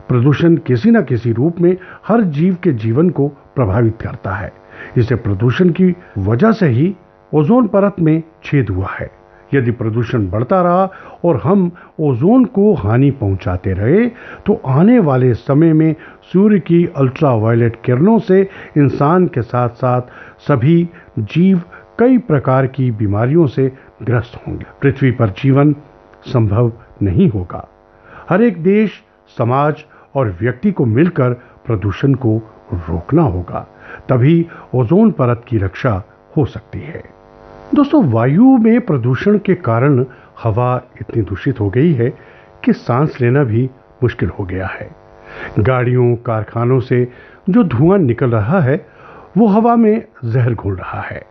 प्रदूषण किसी न किसी रूप में हर जीव के जीवन को प्रभावित करता है। इसे प्रदूषण की वजह से ही ओजोन परत में छेद हुआ है। यदि प्रदूषण बढ़ता रहा और हम ओजोन को हानि पहुंचाते रहे तो आने वाले समय में सूर्य की अल्ट्रावायलेट किरणों से इंसान के साथ साथ सभी जीव कई प्रकार की बीमारियों से ग्रस्त होंगे। पृथ्वी पर जीवन संभव नहीं होगा। हर एक देश, समाज और व्यक्ति को मिलकर प्रदूषण को रोकना होगा, तभी ओजोन परत की रक्षा हो सकती है। दोस्तों, वायु में प्रदूषण के कारण हवा इतनी दूषित हो गई है कि सांस लेना भी मुश्किल हो गया है। गाड़ियों, कारखानों से जो धुआं निकल रहा है वो हवा में जहर घोल रहा है।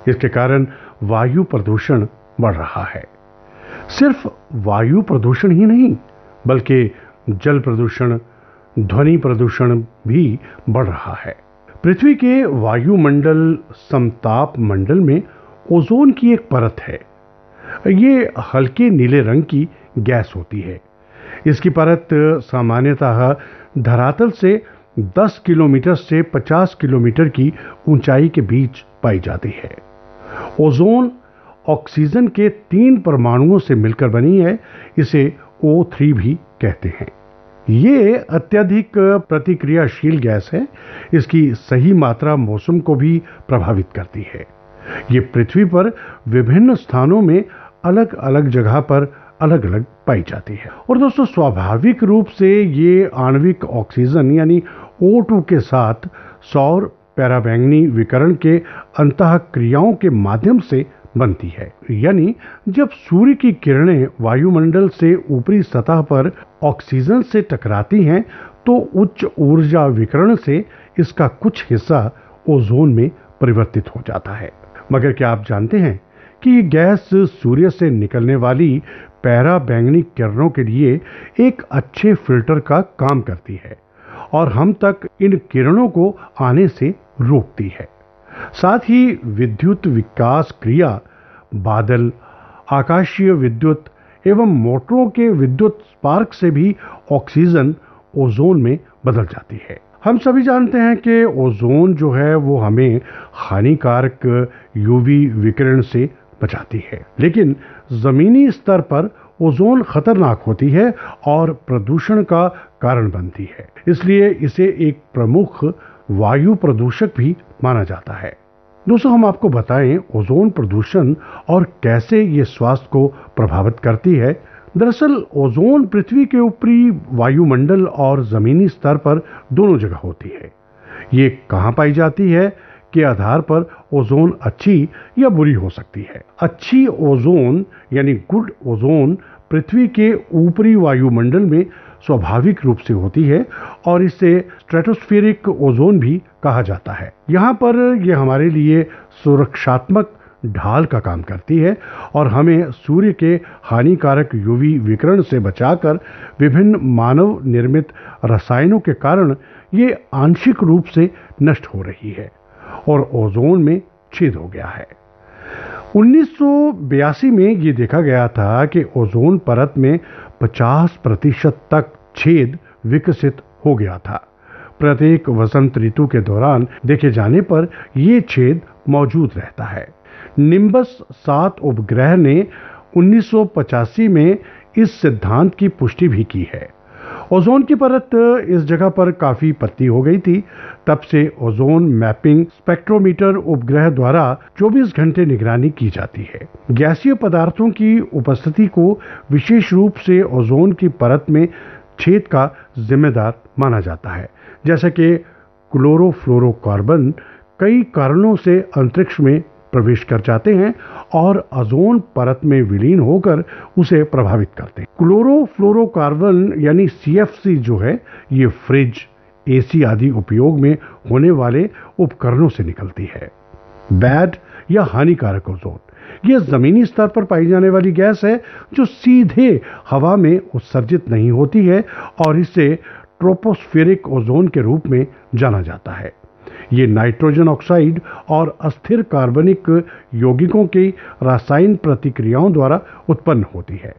इसके कारण वायु प्रदूषण बढ़ रहा है। सिर्फ वायु प्रदूषण ही नहीं बल्कि जल प्रदूषण, ध्वनि प्रदूषण भी बढ़ रहा है। पृथ्वी के वायुमंडल समताप मंडल में ओजोन की एक परत है। ये हल्के नीले रंग की गैस होती है। इसकी परत सामान्यतः धरातल से 10 किलोमीटर से 50 किलोमीटर की ऊंचाई के बीच पाई जाती है। ओजोन ऑक्सीजन के 3 परमाणुओं से मिलकर बनी है। इसे O3 भी कहते हैं। ये अत्यधिक प्रतिक्रियाशील गैस है। इसकी सही मात्रा मौसम को भी प्रभावित करती है। ये पृथ्वी पर विभिन्न स्थानों में अलग अलग जगह पर अलग अलग पाई जाती है। और दोस्तों, स्वाभाविक रूप से ये आणविक ऑक्सीजन यानी O2 के साथ सौर पराबैंगनी विकिरण के अंतःक्रियाओं के माध्यम से बनती है। यानी जब सूर्य की किरणें वायुमंडल से ऊपरी सतह पर ऑक्सीजन से टकराती हैं तो उच्च ऊर्जा विकिरण से इसका कुछ हिस्सा ओजोन में परिवर्तित हो जाता है। मगर क्या आप जानते हैं कि ये गैस सूर्य से निकलने वाली पराबैंगनी किरणों के लिए एक अच्छे फिल्टर का काम करती है और हम तक इन किरणों को आने से रोकती है। साथ ही विद्युत विकास क्रिया, बादल, आकाशीय विद्युत एवं मोटरों के विद्युत स्पार्क से भी ऑक्सीजन ओजोन में बदल जाती है। हम सभी जानते हैं कि ओजोन जो है वो हमें हानिकारक यूवी विकिरण से बचाती है, लेकिन जमीनी स्तर पर ओजोन खतरनाक होती है और प्रदूषण का कारण बनती है। इसलिए इसे एक प्रमुख वायु प्रदूषक भी माना जाता है। दोस्तों, हम आपको बताएं ओजोन प्रदूषण और कैसे ये स्वास्थ्य को प्रभावित करती है। दरअसल ओजोन पृथ्वी के ऊपरी वायुमंडल और जमीनी स्तर पर दोनों जगह होती है। ये कहाँ पाई जाती है के आधार पर ओजोन अच्छी या बुरी हो सकती है। अच्छी ओजोन यानी गुड ओजोन पृथ्वी के ऊपरी वायुमंडल में स्वाभाविक रूप से होती है और इसे स्ट्रेटोस्फेरिक ओजोन भी कहा जाता है। यहाँ पर यह हमारे लिए सुरक्षात्मक ढाल का काम करती है और हमें सूर्य के हानिकारक यूवी विकिरण से बचाकर विभिन्न मानव निर्मित रसायनों के कारण ये आंशिक रूप से नष्ट हो रही है और ओजोन में छेद हो गया है। 1982 में ये देखा गया था कि ओजोन परत में 50% तक छेद विकसित हो गया था। प्रत्येक वसंत ऋतु के दौरान देखे जाने पर ये छेद मौजूद रहता है। निम्बस 7 उपग्रह ने 1985 में इस सिद्धांत की पुष्टि भी की है। ओजोन की परत इस जगह पर काफी पतली हो गई थी। तब से ओजोन मैपिंग स्पेक्ट्रोमीटर उपग्रह द्वारा 24 घंटे निगरानी की जाती है। गैसीय पदार्थों की उपस्थिति को विशेष रूप से ओजोन की परत में छेद का जिम्मेदार माना जाता है, जैसे कि क्लोरोफ्लोरोकार्बन कई कारणों से अंतरिक्ष में प्रवेश कर जाते हैं और ओजोन परत में विलीन होकर उसे प्रभावित करते हैं। क्लोरोफ्लोरोकार्बन यानी CFC जो है ये फ्रिज, AC आदि उपयोग में होने वाले उपकरणों से निकलती है। बैड या हानिकारक ओजोन यह जमीनी स्तर पर पाई जाने वाली गैस है जो सीधे हवा में उत्सर्जित नहीं होती है और इसे ट्रोपोस्फेरिक ओजोन के रूप में जाना जाता है। ये नाइट्रोजन ऑक्साइड और अस्थिर कार्बनिक यौगिकों की रासायनिक प्रतिक्रियाओं द्वारा उत्पन्न होती है।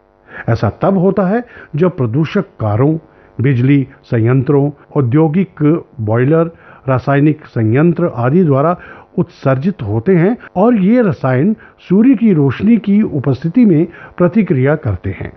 ऐसा तब होता है जब प्रदूषक कारों, बिजली संयंत्रों, औद्योगिक बॉयलर, रासायनिक संयंत्र आदि द्वारा उत्सर्जित होते हैं और ये रसायन सूर्य की रोशनी की उपस्थिति में प्रतिक्रिया करते हैं।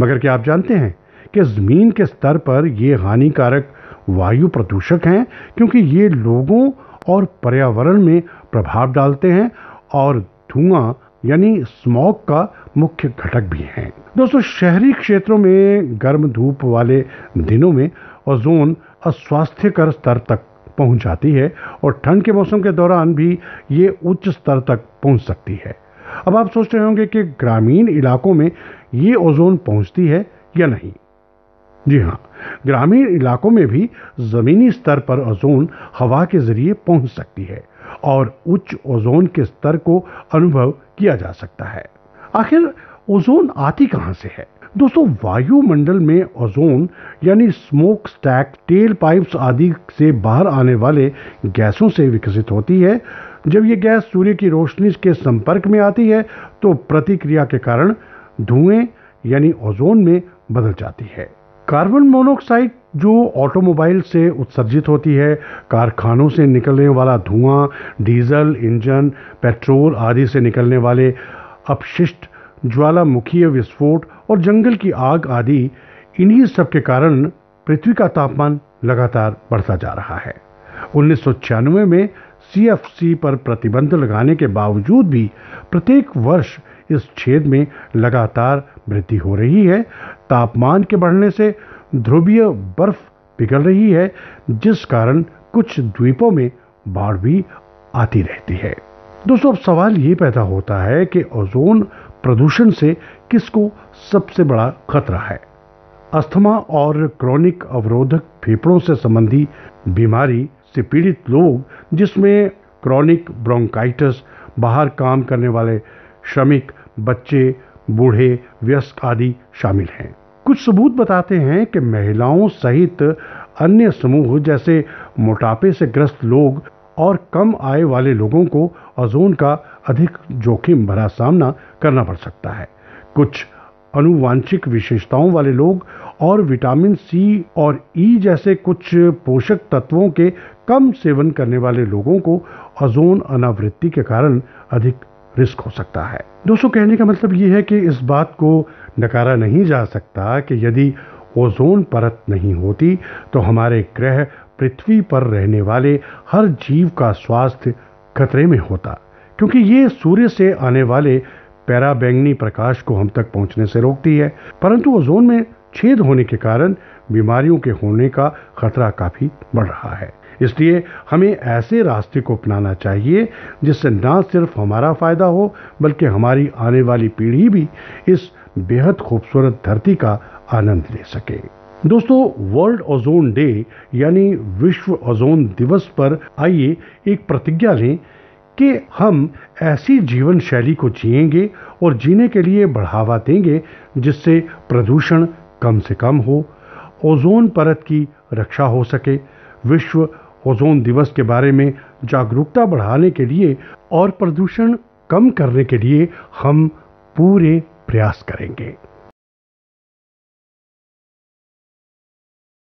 मगर क्या आप जानते हैं कि जमीन के स्तर पर ये हानिकारक वायु प्रदूषक हैं, क्योंकि ये लोगों और पर्यावरण में प्रभाव डालते हैं और धुआं यानी स्मॉग का मुख्य घटक भी हैं। दोस्तों, शहरी क्षेत्रों में गर्म धूप वाले दिनों में ओजोन अस्वास्थ्यकर स्तर तक पहुंच जाती है और ठंड के मौसम के दौरान भी ये उच्च स्तर तक पहुंच सकती है। अब आप सोच रहे होंगे कि ग्रामीण इलाकों में ये ओजोन पहुंचती है या नहीं। जी हाँ, ग्रामीण इलाकों में भी जमीनी स्तर पर ओजोन हवा के जरिए पहुंच सकती है और उच्च ओजोन के स्तर को अनुभव किया जा सकता है। आखिर ओजोन आती कहां से है? दोस्तों, वायुमंडल में ओजोन यानी स्मोक स्टैक, टेल पाइप्स आदि से बाहर आने वाले गैसों से विकसित होती है। जब ये गैस सूर्य की रोशनी के संपर्क में आती है तो प्रतिक्रिया के कारण धुएं यानी ओजोन में बदल जाती है। कार्बन मोनोऑक्साइड जो ऑटोमोबाइल से उत्सर्जित होती है, कारखानों से निकलने वाला धुआं, डीजल इंजन, पेट्रोल आदि से निकलने वाले अपशिष्ट, ज्वालामुखीय विस्फोट और जंगल की आग आदि, इन्हीं सब के कारण पृथ्वी का तापमान लगातार बढ़ता जा रहा है। 1996 में सीएफसी पर प्रतिबंध लगाने के बावजूद भी प्रत्येक वर्ष इस छेद में लगातार वृद्धि हो रही है। तापमान के बढ़ने से ध्रुवीय बर्फ पिघल रही है, जिस कारण कुछ द्वीपों में बाढ़ भी आती रहती है। दोस्तों, अब सवाल ये पैदा होता है कि ओजोन प्रदूषण से किसको सबसे बड़ा खतरा है? अस्थमा और क्रोनिक अवरोधक फेफड़ों से संबंधी बीमारी से पीड़ित लोग, जिसमें क्रोनिक ब्रोंकाइटिस, बाहर काम करने वाले श्रमिक, बच्चे, बूढ़े, वयस्क आदि शामिल हैं। कुछ सबूत बताते हैं कि महिलाओं सहित अन्य समूह जैसे मोटापे से ग्रस्त लोग और कम आय वाले लोगों को ओजोन का अधिक जोखिम भरा सामना करना पड़ सकता है। कुछ अनुवांशिक विशेषताओं वाले लोग और विटामिन सी और ई जैसे कुछ पोषक तत्वों के कम सेवन करने वाले लोगों को ओजोन अनावृत्ति के कारण अधिक रिस्क हो सकता है। दोस्तों, कहने का मतलब ये है कि इस बात को नकारा नहीं जा सकता कि यदि ओजोन परत नहीं होती तो हमारे ग्रह पृथ्वी पर रहने वाले हर जीव का स्वास्थ्य खतरे में होता, क्योंकि ये सूर्य से आने वाले पैराबैंगनी प्रकाश को हम तक पहुंचने से रोकती है। परंतु ओजोन में छेद होने के कारण बीमारियों के होने का खतरा काफी बढ़ रहा है। इसलिए हमें ऐसे रास्ते को अपनाना चाहिए जिससे न सिर्फ हमारा फायदा हो, बल्कि हमारी आने वाली पीढ़ी भी इस बेहद खूबसूरत धरती का आनंद ले सके। दोस्तों, वर्ल्ड ओजोन डे यानी विश्व ओजोन दिवस पर आइए एक प्रतिज्ञा लें कि हम ऐसी जीवन शैली को जिएंगे और जीने के लिए बढ़ावा देंगे जिससे प्रदूषण कम से कम हो, ओजोन परत की रक्षा हो सके। विश्व ओजोन दिवस के बारे में जागरूकता बढ़ाने के लिए और प्रदूषण कम करने के लिए हम पूरे प्रयास करेंगे।